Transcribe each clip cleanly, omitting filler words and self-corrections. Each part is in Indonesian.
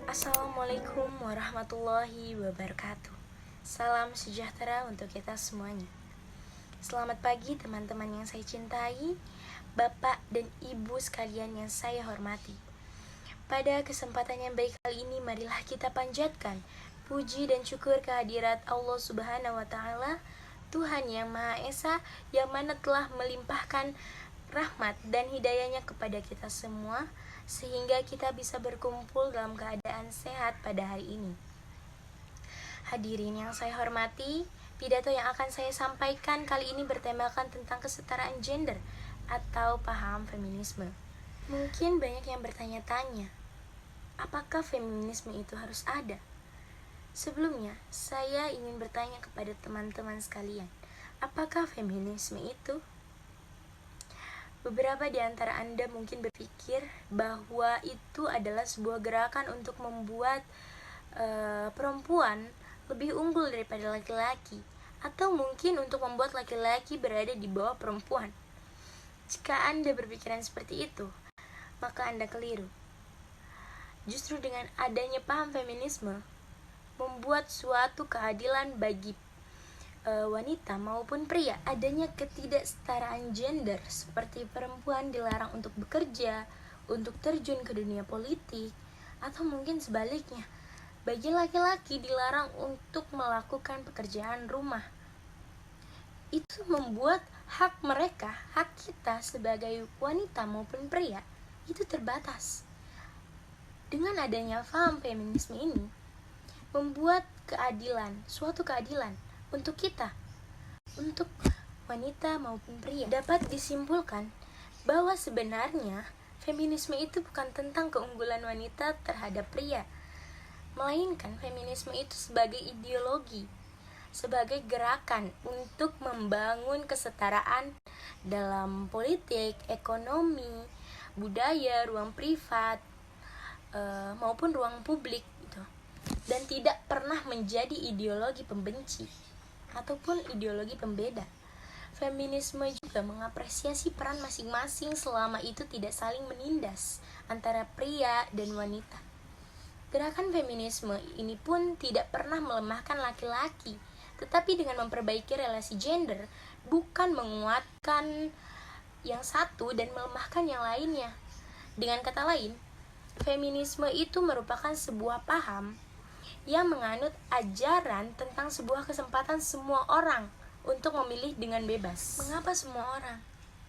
Assalamualaikum warahmatullahi wabarakatuh. Salam sejahtera untuk kita semuanya. Selamat pagi teman-teman yang saya cintai, Bapak dan Ibu sekalian yang saya hormati. Pada kesempatan yang baik kali ini, marilah kita panjatkan puji dan syukur kehadirat Allah Subhanahu wa Ta'ala, Tuhan yang Maha Esa, yang mana telah melimpahkan rahmat dan hidayahnya kepada kita semua, sehingga kita bisa berkumpul dalam keadaan sehat pada hari ini. Hadirin yang saya hormati, pidato yang akan saya sampaikan kali ini bertemakan tentang kesetaraan gender atau paham feminisme. Mungkin banyak yang bertanya-tanya, apakah feminisme itu harus ada? Sebelumnya, saya ingin bertanya kepada teman-teman sekalian, apakah feminisme itu? Beberapa di antara Anda mungkin berpikir bahwa itu adalah sebuah gerakan untuk membuat perempuan lebih unggul daripada laki-laki, atau mungkin untuk membuat laki-laki berada di bawah perempuan. Jika Anda berpikiran seperti itu, maka Anda keliru. Justru dengan adanya paham feminisme, membuat suatu keadilan bagi wanita maupun pria. Adanya ketidaksetaraan gender, seperti perempuan dilarang untuk bekerja, untuk terjun ke dunia politik, atau mungkin sebaliknya, bagi laki-laki dilarang untuk melakukan pekerjaan rumah. Itu membuat hak mereka, hak kita sebagai wanita maupun pria, itu terbatas. Dengan adanya paham feminisme ini, membuat keadilan, suatu keadilan untuk kita, untuk wanita maupun pria. Dapat disimpulkan bahwa sebenarnya feminisme itu bukan tentang keunggulan wanita terhadap pria, melainkan feminisme itu sebagai ideologi, sebagai gerakan untuk membangun kesetaraan dalam politik, ekonomi, budaya, ruang privat, maupun ruang publik gitu. Dan tidak pernah menjadi ideologi pembenci ataupun ideologi pembeda. Feminisme juga mengapresiasi peran masing-masing selama itu tidak saling menindas antara pria dan wanita. Gerakan feminisme ini pun tidak pernah melemahkan laki-laki, tetapi dengan memperbaiki relasi gender, bukan menguatkan yang satu dan melemahkan yang lainnya. Dengan kata lain, feminisme itu merupakan sebuah paham yang menganut ajaran tentang sebuah kesempatan semua orang untuk memilih dengan bebas. Mengapa semua orang?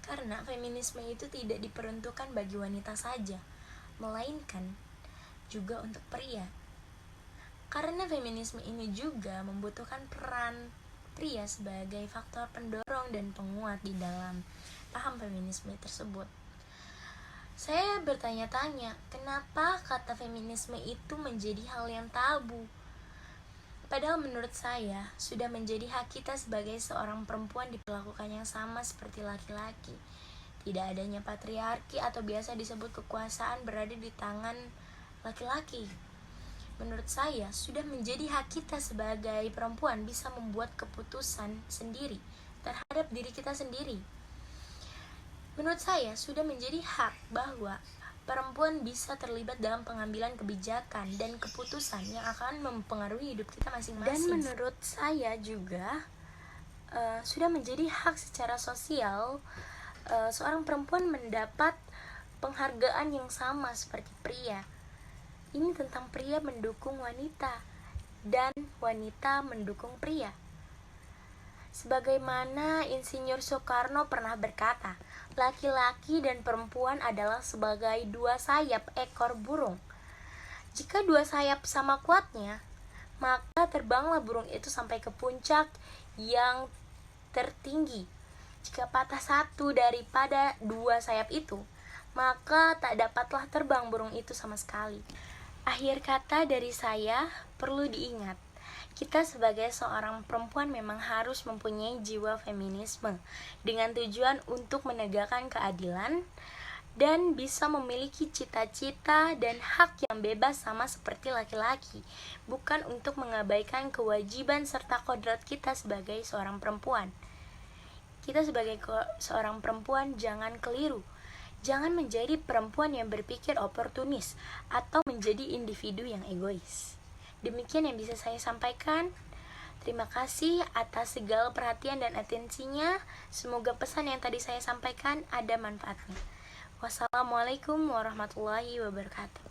Karena feminisme itu tidak diperuntukkan bagi wanita saja, melainkan juga untuk pria. Karena feminisme ini juga membutuhkan peran pria sebagai faktor pendorong dan penguat di dalam paham feminisme tersebut. Saya bertanya-tanya, kenapa kata feminisme itu menjadi hal yang tabu? Padahal menurut saya, sudah menjadi hak kita sebagai seorang perempuan diperlakukan yang sama seperti laki-laki. Tidak adanya patriarki atau biasa disebut kekuasaan berada di tangan laki-laki. Menurut saya, sudah menjadi hak kita sebagai perempuan bisa membuat keputusan sendiri terhadap diri kita sendiri. Menurut saya, sudah menjadi hak bahwa perempuan bisa terlibat dalam pengambilan kebijakan dan keputusan yang akan mempengaruhi hidup kita masing-masing. Dan menurut saya juga sudah menjadi hak secara sosial seorang perempuan mendapat penghargaan yang sama seperti pria. Ini tentang pria mendukung wanita dan wanita mendukung pria. Sebagaimana Insinyur Soekarno pernah berkata, laki-laki dan perempuan adalah sebagai dua sayap ekor burung. Jika dua sayap sama kuatnya, maka terbanglah burung itu sampai ke puncak yang tertinggi. Jika patah satu daripada dua sayap itu, maka tak dapatlah terbang burung itu sama sekali. Akhir kata dari saya, perlu diingat, kita sebagai seorang perempuan memang harus mempunyai jiwa feminisme dengan tujuan untuk menegakkan keadilan dan bisa memiliki cita-cita dan hak yang bebas sama seperti laki-laki, bukan untuk mengabaikan kewajiban serta kodrat kita sebagai seorang perempuan. Kita sebagai seorang perempuan jangan keliru. Jangan menjadi perempuan yang berpikir oportunis atau menjadi individu yang egois. Demikian yang bisa saya sampaikan. Terima kasih atas segala perhatian dan atensinya. Semoga pesan yang tadi saya sampaikan ada manfaatnya. Wassalamualaikum warahmatullahi wabarakatuh.